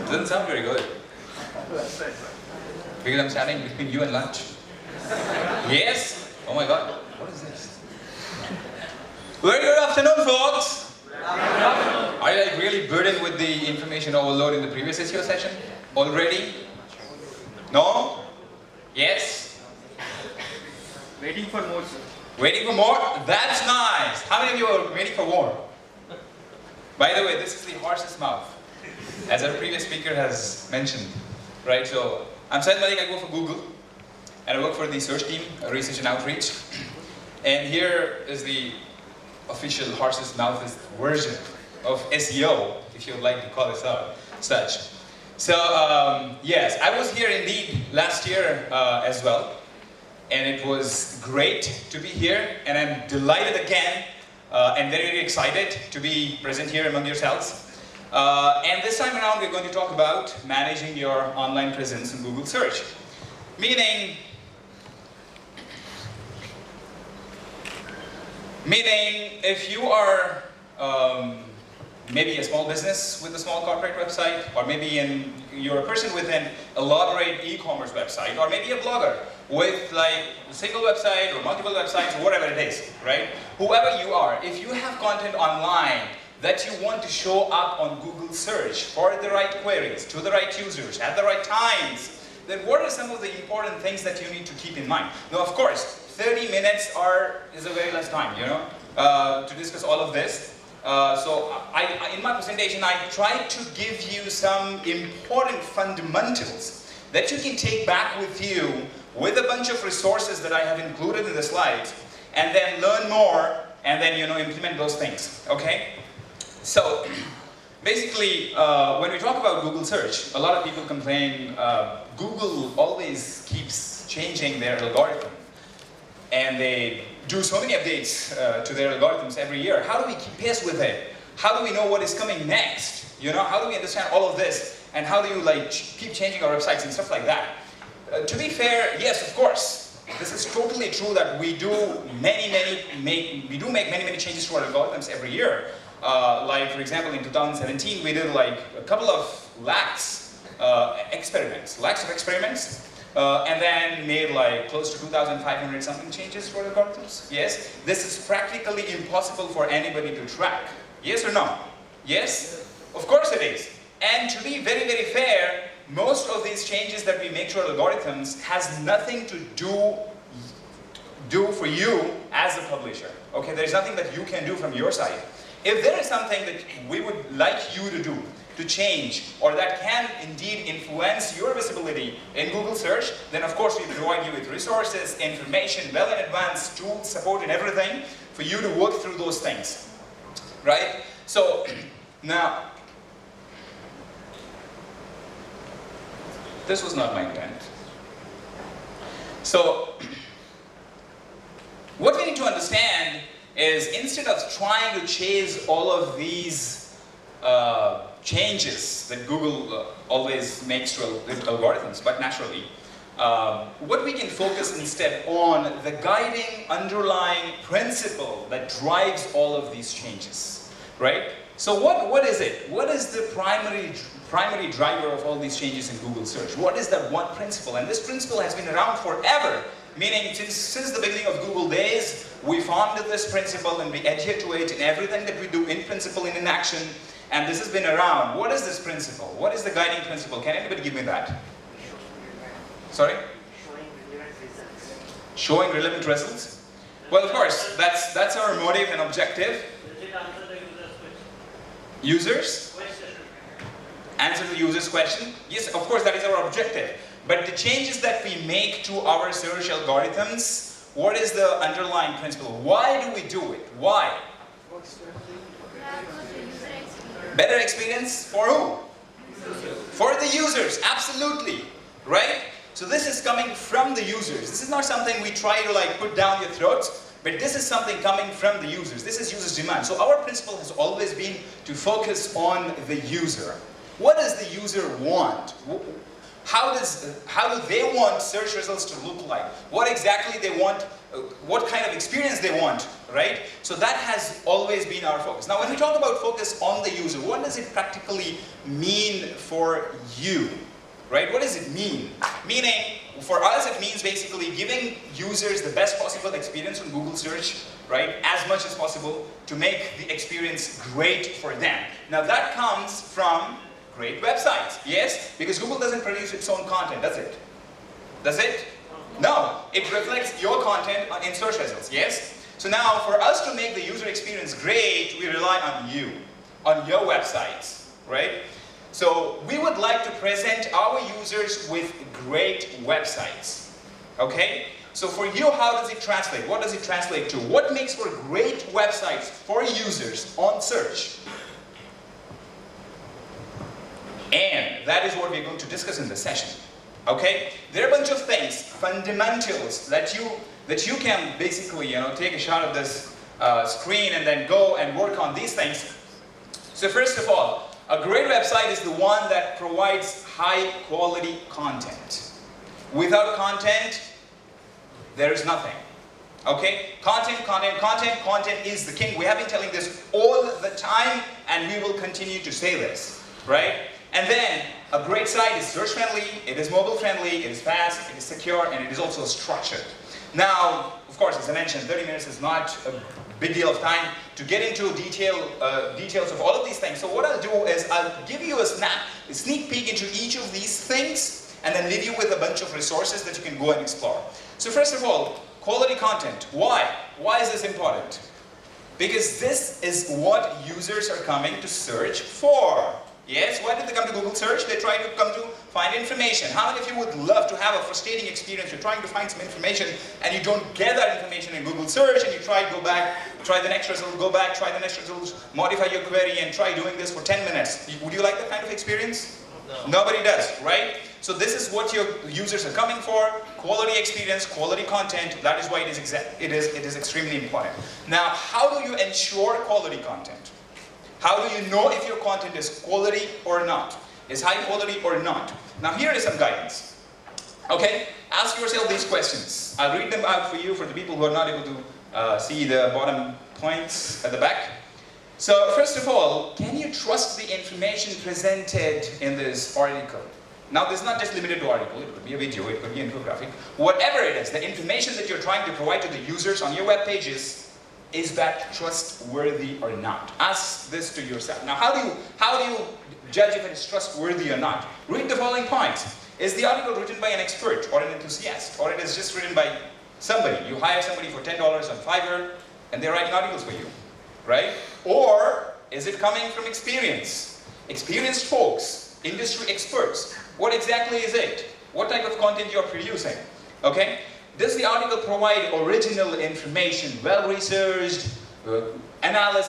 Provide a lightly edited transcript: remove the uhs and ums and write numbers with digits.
Doesn't sound very good. Because I'm standing between you and lunch. Yes? Oh my God. What is this? Very good afternoon, folks. Are you like really burdened with the information overload in the previous SEO session? Already? No? Yes? Waiting for more, sir. Waiting for more? That's nice. How many of you are waiting for more? By the way, this is the horse's mouth, as our previous speaker has mentioned. Right? So, I'm Syed Malik, I go for Google, and I work for the search team, research and outreach. And here is the official horse's mouth version of SEO, if you would like to call it such. So, yes, I was here indeed last year as well. And it was great to be here, and I'm delighted again and very, very excited to be present here among yourselves. And this time around we're going to talk about managing your online presence in Google search. Meaning if you are maybe a small business with a small corporate website, or maybe you're a person with an elaborate e-commerce website, or maybe a blogger with like a single website or multiple websites or whatever it is, right? Whoever you are, if you have content online that you want to show up on Google search for the right queries, to the right users, at the right times, then what are some of the important things that you need to keep in mind? Now, of course, 30 minutes is a very less time, to discuss all of this. So in my presentation, I tried to give you some important fundamentals that you can take back with you with a bunch of resources that I have included in the slides, and then learn more, and then implement those things, okay? So, basically, when we talk about Google search, a lot of people complain Google always keeps changing their algorithm, and they do so many updates to their algorithms every year. How do we keep pace with it? How do we know what is coming next? How do we understand all of this? And how do you keep changing our websites and stuff like that? To be fair, yes, of course. This is totally true that we do make many changes to our algorithms every year. Like, for example, in 2017, we did like a couple of lakhs of experiments, and then made like close to 2,500 something changes to our algorithms. Yes, this is practically impossible for anybody to track. Yes or no? Yes? Of course it is. And to be very, very fair, most of these changes that we make to our algorithms has nothing to do for you as a publisher. Okay, there's nothing that you can do from your side. If there is something that we would like you to do, to change, or that can indeed influence your visibility in Google search, then of course we provide you with resources, information, well in advance, tools, support, and everything for you to work through those things. Right? So, now, this was not my intent. So, what we need to understand is instead of trying to chase all of these changes that Google always makes to algorithms, but naturally, what we can focus instead on the guiding underlying principle that drives all of these changes, right? So what is it? What is the primary driver of all these changes in Google search? What is that one principle? And this principle has been around forever, meaning since the beginning of Google days, we formed this principle and we adhere to it in everything that we do, in principle and in action, and this has been around. What is this principle? What is the guiding principle? Can anybody give me that? Sorry? Showing relevant results. Showing relevant results? Well, of course, that's our motive and objective. Does it answer the user's question? Users? Question. Answer the user's question? Yes, of course, that is our objective. But the changes that we make to our search algorithms, what is the underlying principle? Why do we do it? Why? Better experience for who? For the users, absolutely. Right? So this is coming from the users. This is not something we try to put down your throats, but this is something coming from the users. This is users' demand. So our principle has always been to focus on the user. What does the user want? How do they want search results to look like? What exactly they want, what kind of experience they want right? So that has always been our focus. Now when we talk about focus on the user, what does it practically mean for you, right? What does it mean? Meaning, for us it means basically giving users the best possible experience on Google search, right? As much as possible to make the experience great for them. Now that comes from great websites, yes? Because Google doesn't produce its own content, does it? Does it? No, it reflects your content in search results, yes? So now, for us to make the user experience great, we rely on you, on your websites, right? So we would like to present our users with great websites, okay? So for you, how does it translate? What does it translate to? What makes for great websites for users on search? And that is what we're going to discuss in this session. Okay? There are a bunch of things, fundamentals that you can basically, take a shot of this screen and then go and work on these things. So first of all, a great website is the one that provides high quality content. Without content, there is nothing. Okay? Content is the king. We have been telling this all the time, and we will continue to say this, right? And then, a great site is search friendly, it is mobile friendly, it is fast, it is secure, and it is also structured. Now, of course, as I mentioned, 30 minutes is not a big deal of time to get into details of all of these things. So what I'll do is I'll give you a sneak peek into each of these things, and then leave you with a bunch of resources that you can go and explore. So first of all, quality content. Why? Why is this important? Because this is what users are coming to search for. Yes, why did they come to Google search? They try to come to find information. How many of you would love to have a frustrating experience? You're trying to find some information and you don't get that information in Google search, and you try to go back, try the next result, go back, try the next result, modify your query and try doing this for 10 minutes. Would you like that kind of experience? No. Nobody does, right? So this is what your users are coming for: quality experience, quality content. That is why it is extremely important. Now, how do you ensure quality content? How do you know if your content is quality or not? Is high quality or not? Now here is some guidance. Okay? Ask yourself these questions. I'll read them out for you, for the people who are not able to see the bottom points at the back. So first of all, can you trust the information presented in this article? Now this is not just limited to article, it could be a video, it could be infographic. Whatever it is, the information that you're trying to provide to the users on your web pages, is that trustworthy or not? Ask this to yourself. Now how do you judge if it is trustworthy or not? Read the following points. Is the article written by an expert or an enthusiast? Or it is just written by somebody? You hire somebody for $10 on Fiverr and they're writing articles for you, right? Or is it coming from experience? Experienced folks, industry experts. What exactly is it? What type of content you're producing? Okay? Does the article provide original information, well-researched, analysis?